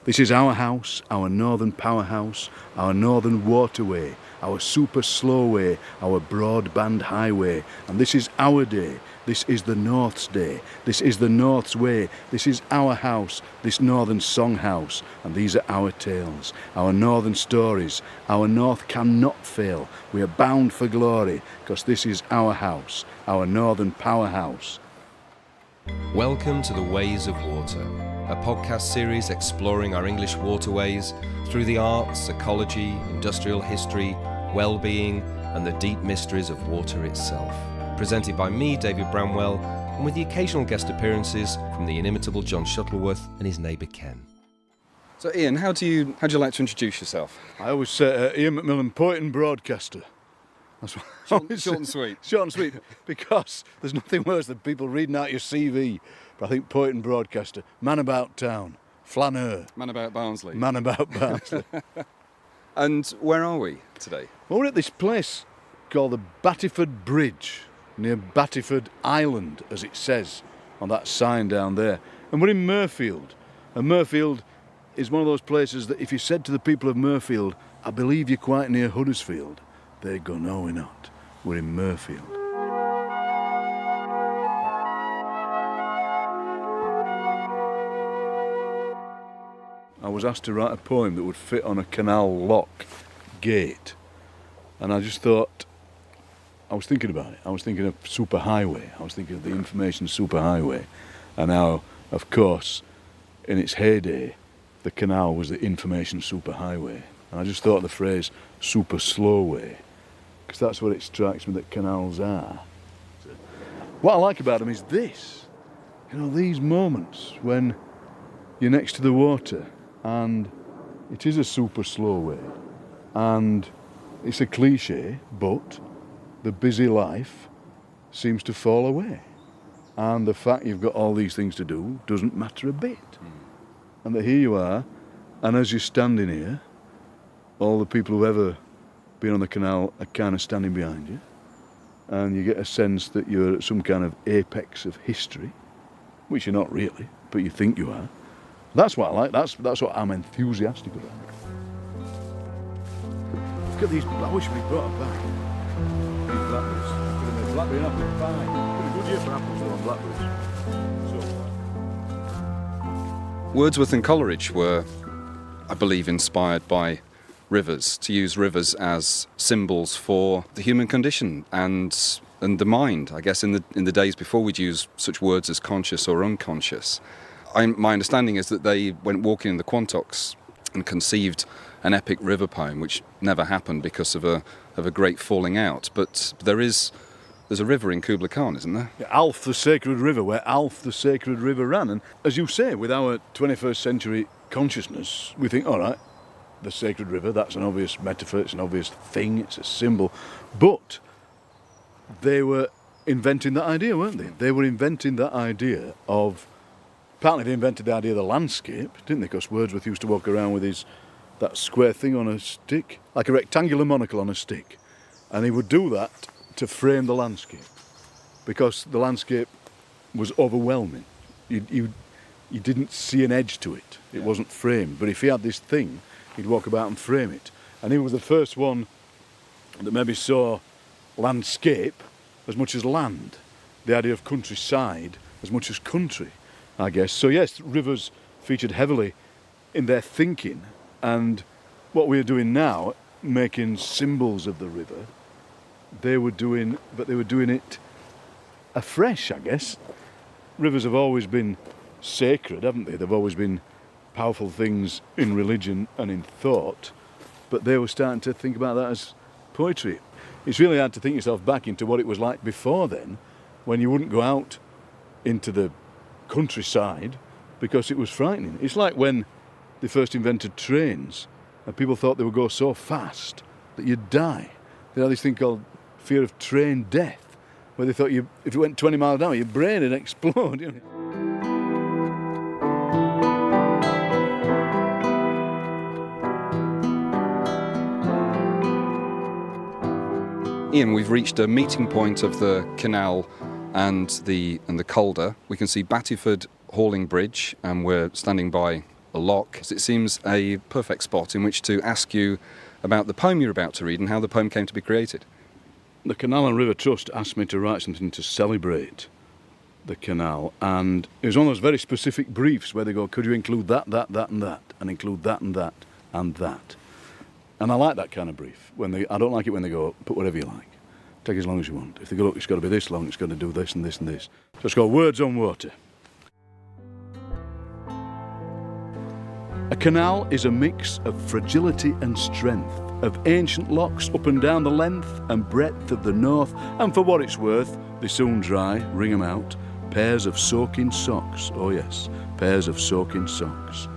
This is our house, our northern powerhouse, our northern waterway, our super slow way, our broadband highway. And this is our day. This is the North's day. This is the North's way. This is our house, this northern songhouse. And these are our tales, our northern stories. Our North cannot fail. We are bound for glory, because this is our house, our northern powerhouse. Welcome to The Ways of Water, a podcast series exploring our English waterways through the arts, ecology, industrial history, well-being and the deep mysteries of water itself. Presented by me, David Bramwell, and with the occasional guest appearances from the inimitable John Shuttleworth and his neighbour Ken. So Ian, how do you like to introduce yourself? I always say Ian Macmillan, poet and broadcaster. That's what Short and sweet. Short and sweet, because there's nothing worse than people reading out your CV. But I think poet and broadcaster, man about town, flaneur. Man about Barnsley. Man about Barnsley. And where are we today? Well, we're at this place called the Battyford Bridge, near Battyford Island, as it says on that sign down there. And we're in Mirfield. And Mirfield is one of those places that if you said to the people of Mirfield, I believe you're quite near Huddersfield, they'd go, no, we're not. We're in Mirfield. I was asked to write a poem that would fit on a canal lock gate. And I just thought, I was thinking about it. I was thinking of superhighway. I was thinking of the information superhighway. And how, of course, in its heyday, the canal was the information superhighway. And I just thought of the phrase super slow way, because that's what it strikes me that canals are. What I like about them is this, these moments when you're next to the water and it is a super slow way and it's a cliche, but the busy life seems to fall away. And the fact you've got all these things to do doesn't matter a bit. And that here you are, and as you're standing here, all the people who've ever been on the canal are kind of standing behind you, and you get a sense that you're at some kind of apex of history, which you're not really, but you think you are. That's what I like. That's what I'm enthusiastic about. Look at these. I wish we'd brought them back. These blackberries. Could have made blackberry and apple pie. Been a good year for apples though on blackberries. Wordsworth and Coleridge were, I believe, inspired by rivers, to use rivers as symbols for the human condition and the mind. I guess in the days before we'd use such words as conscious or unconscious. My understanding is that they went walking in the Quantocks and conceived an epic river poem, which never happened because of a great falling out. But there's a river in Kubla Khan, isn't there? Yeah, Alf the Sacred River, where Alf the Sacred River ran. And as you say, with our 21st century consciousness, we think, all right, the Sacred River, that's an obvious metaphor, it's an obvious thing, it's a symbol. But they were inventing that idea, weren't they? They were inventing that idea of... Apparently they invented the idea of the landscape, didn't they? Because Wordsworth used to walk around with that square thing on a stick, like a rectangular monocle on a stick. And he would do that to frame the landscape, because the landscape was overwhelming. You didn't see an edge to it. It wasn't framed. But if he had this thing, he'd walk about and frame it. And he was the first one that maybe saw landscape as much as land, the idea of countryside as much as country, I guess. So yes, rivers featured heavily in their thinking, and what we're doing now, making symbols of the river, they were doing it afresh, I guess. Rivers have always been sacred, haven't they? They've always been powerful things in religion and in thought, but they were starting to think about that as poetry. It's really hard to think yourself back into what it was like before then, when you wouldn't go out into the countryside because it was frightening. It's like when they first invented trains and people thought they would go so fast that you'd die. They had this thing called fear of train death, where they thought if it went 20 miles an hour, your brain would explode. Ian, we've reached a meeting point of the canal and the Calder. We can see Battyford Hauling Bridge, and we're standing by a lock. It seems a perfect spot in which to ask you about the poem you're about to read and how the poem came to be created. The Canal and River Trust asked me to write something to celebrate the canal, and it was one of those very specific briefs where they go, could you include that, and that, and include that and that and that. And I like that kind of brief. I don't like it when they go, put whatever you like. Take as long as you want. If they go, look, it's got to be this long, it's got to do this and this and this. So it's called Words on Water. A canal is a mix of fragility and strength, of ancient locks up and down the length and breadth of the north, and for what it's worth, they soon dry, wring 'em out, pairs of soaking socks, oh yes, pairs of soaking socks.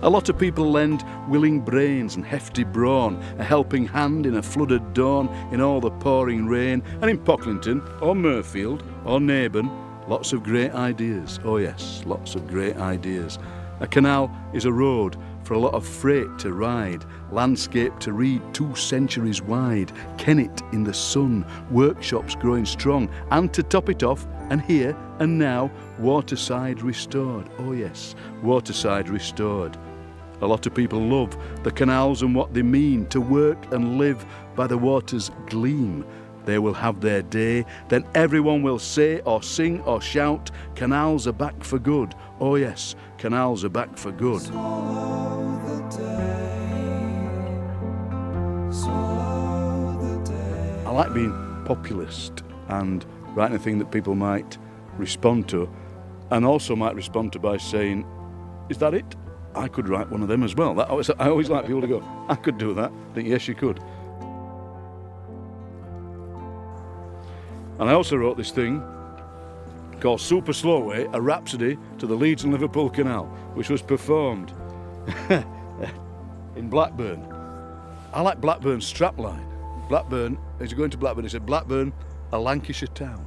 A lot of people lend willing brains and hefty brawn, a helping hand in a flooded dawn, in all the pouring rain, and in Pocklington, or Murfield, or Naburn, lots of great ideas, oh yes, lots of great ideas. A canal is a road for a lot of freight to ride, landscape to read 2 centuries wide, Kennet in the sun, workshops growing strong, and to top it off, and here and now, waterside restored, oh yes, waterside restored. A lot of people love the canals and what they mean, to work and live by the water's gleam. They will have their day, then everyone will say or sing or shout, canals are back for good, oh yes, canals are back for good. I like being populist and writing a thing that people might respond to, and also might respond to by saying, is that it? I could write one of them as well. I always like people to go, I could do that. I think, yes, you could. And I also wrote this thing called Super Slowway, a rhapsody to the Leeds and Liverpool Canal, which was performed in Blackburn. I like Blackburn's strapline. Blackburn, as you go into Blackburn, it said Blackburn, a Lancashire town.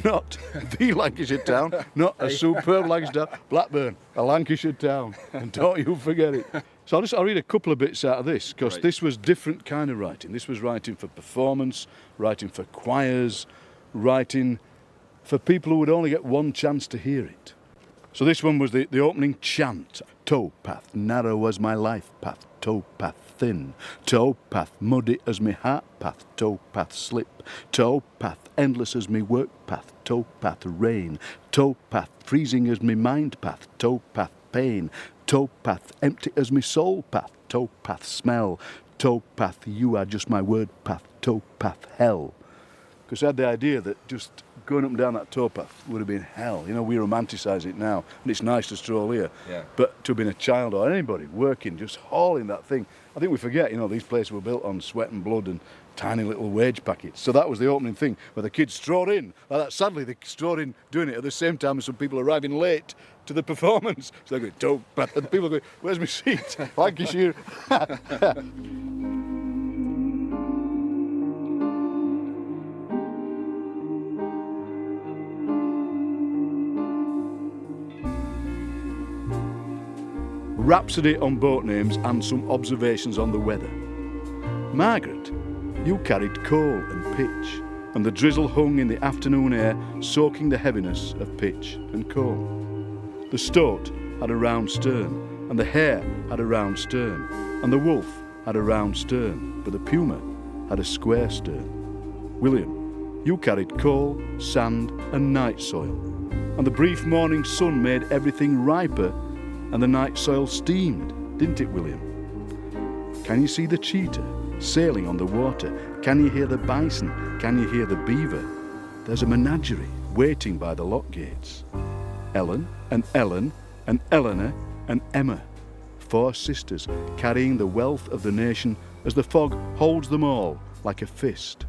Not the Lancashire town, not a superb Lancashire town. Blackburn, a Lancashire town. And don't you forget it. So I'll read a couple of bits out of this, because this was different kind of writing. This was writing for performance, writing for choirs, writing for people who would only get one chance to hear it. So this one was the opening chant. Towpath, narrow as my life path, towpath thin, towpath muddy as me heart path, towpath slip, towpath endless as me work path, towpath rain, towpath freezing as me mind path, towpath pain, towpath empty as me soul path, towpath smell, towpath you are just my word path, towpath hell. Because I had the idea that just going up and down that towpath would have been hell. You know, we romanticise it now, and it's nice to stroll here. Yeah. But to have been a child or anybody working, just hauling that thing, I think we forget, you know, these places were built on sweat and blood and tiny little wage packets. So that was the opening thing, where the kids strode in like that. Sadly, they strode in doing it at the same time as some people arriving late to the performance. So they're going, towpath, and the people are going, where's my seat? Lancashire. Rhapsody on boat names and some observations on the weather. Margaret, you carried coal and pitch, and the drizzle hung in the afternoon air, soaking the heaviness of pitch and coal. The stoat had a round stern, and the hare had a round stern, and the wolf had a round stern, but the puma had a square stern. William, you carried coal, sand, and night soil, and the brief morning sun made everything riper, and the night soil steamed, didn't it, William? Can you see the cheetah sailing on the water? Can you hear the bison? Can you hear the beaver? There's a menagerie waiting by the lock gates. Ellen and Ellen and Eleanor and Emma, 4 sisters carrying the wealth of the nation as the fog holds them all like a fist.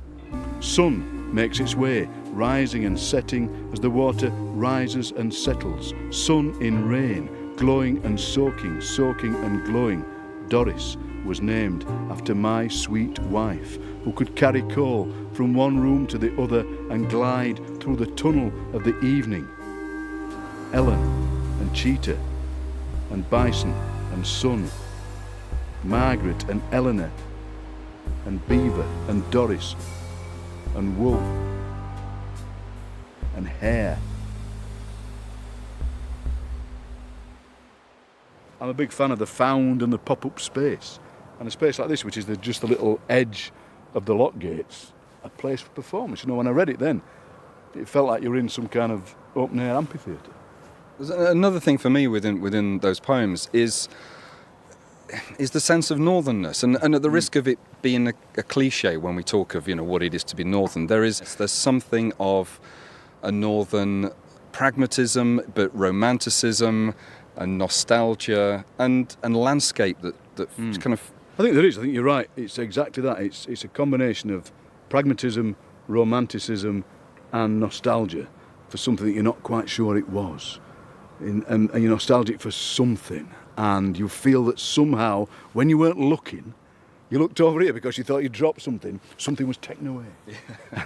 Sun makes its way, rising and setting as the water rises and settles. Sun in rain, glowing and soaking, soaking and glowing. Doris was named after my sweet wife, who could carry coal from one room to the other and glide through the tunnel of the evening. Ellen and Cheetah and Bison and Sun, Margaret and Eleanor and Beaver and Doris and Wolf and Hare. I'm a big fan of the found and the pop-up space. And a space like this, which is just the little edge of the lock gates, a place for performance. You know, when I read it then, it felt like you were in some kind of open-air amphitheatre. Another thing for me within those poems is the sense of northernness, and at the risk of it being a cliche when we talk of what it is to be northern, there's something of a northern pragmatism, but romanticism and nostalgia and landscape that kind of. I think there is. I think you're right. It's exactly that. It's a combination of pragmatism, romanticism, and nostalgia for something that you're not quite sure it was, and you're nostalgic for something. And you feel that somehow, when you weren't looking, you looked over here because you thought you dropped something. Something was taken away. Yeah.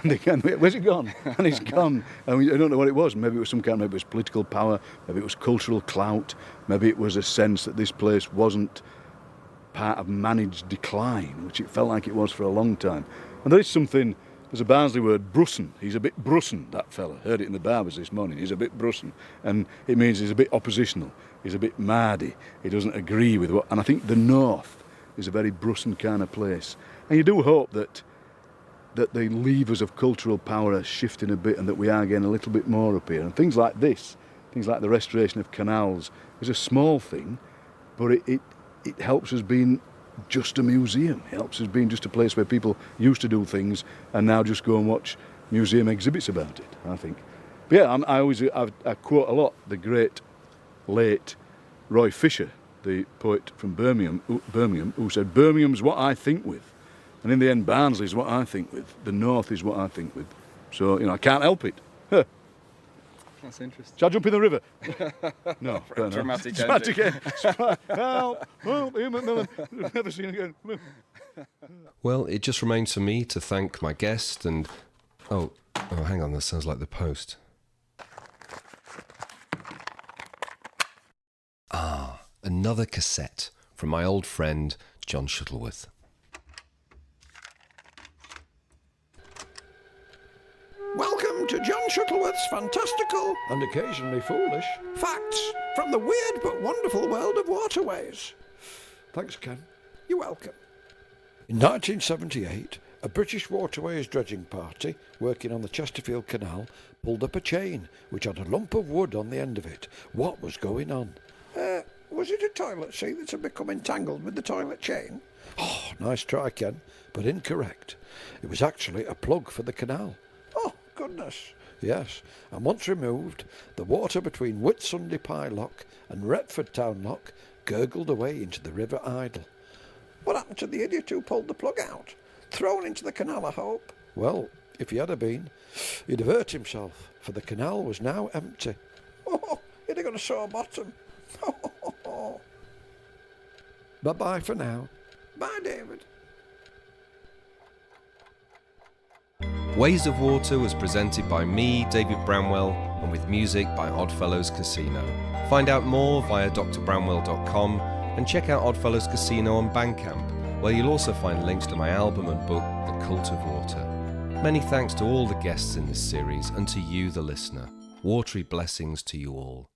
And again, where's it gone? And it's gone. And I don't know what it was. Maybe it was maybe it was political power. Maybe it was cultural clout. Maybe it was a sense that this place wasn't part of managed decline, which it felt like it was for a long time. And there is something. There's a Barnsley word, brusson. He's a bit brusson, that fella. Heard it in the barbers this morning. He's a bit brusson. And it means he's a bit oppositional. He's a bit mardy. He doesn't agree with what... And I think the north is a very brusson kind of place. And you do hope that the levers of cultural power are shifting a bit and that we are getting a little bit more up here. And things like this, things like the restoration of canals, is a small thing, but it helps us being just a museum. It helps us being just a place where people used to do things and now just go and watch museum exhibits about it, I think. But yeah, I quote a lot the great late Roy Fisher, the poet from Birmingham, who said, Birmingham's what I think with. And in the end, Barnsley's what I think with. The north is what I think with. So, I can't help it. Huh. That's interesting. Shall I jump in the river? No. Dramatic end. Help! Ian Macmillan. Never seen again. Well, it just remains for me to thank my guest and... Oh, hang on, that sounds like the post. Another cassette from my old friend, John Shuttleworth. Welcome to John Shuttleworth's fantastical and occasionally foolish facts from the weird but wonderful world of waterways. Thanks, Ken. You're welcome. In 1978, a British waterways dredging party working on the Chesterfield Canal pulled up a chain which had a lump of wood on the end of it. What was going on? Was it a toilet seat that had become entangled with the toilet chain? Oh, nice try, Ken, but incorrect. It was actually a plug for the canal. Oh, goodness. Yes, and once removed, the water between Whitsunday Pye Lock and Retford Town Lock gurgled away into the River Idle. What happened to the idiot who pulled the plug out? Thrown into the canal, I hope? Well, if he had been, he'd have hurt himself, for the canal was now empty. Oh, he'd have got a sore bottom. Bye-bye for now. Bye, David. Ways of Water was presented by me, David Bramwell, and with music by Oddfellows Casino. Find out more via drbramwell.com and check out Oddfellows Casino on Bandcamp, where you'll also find links to my album and book, The Cult of Water. Many thanks to all the guests in this series and to you, the listener. Watery blessings to you all.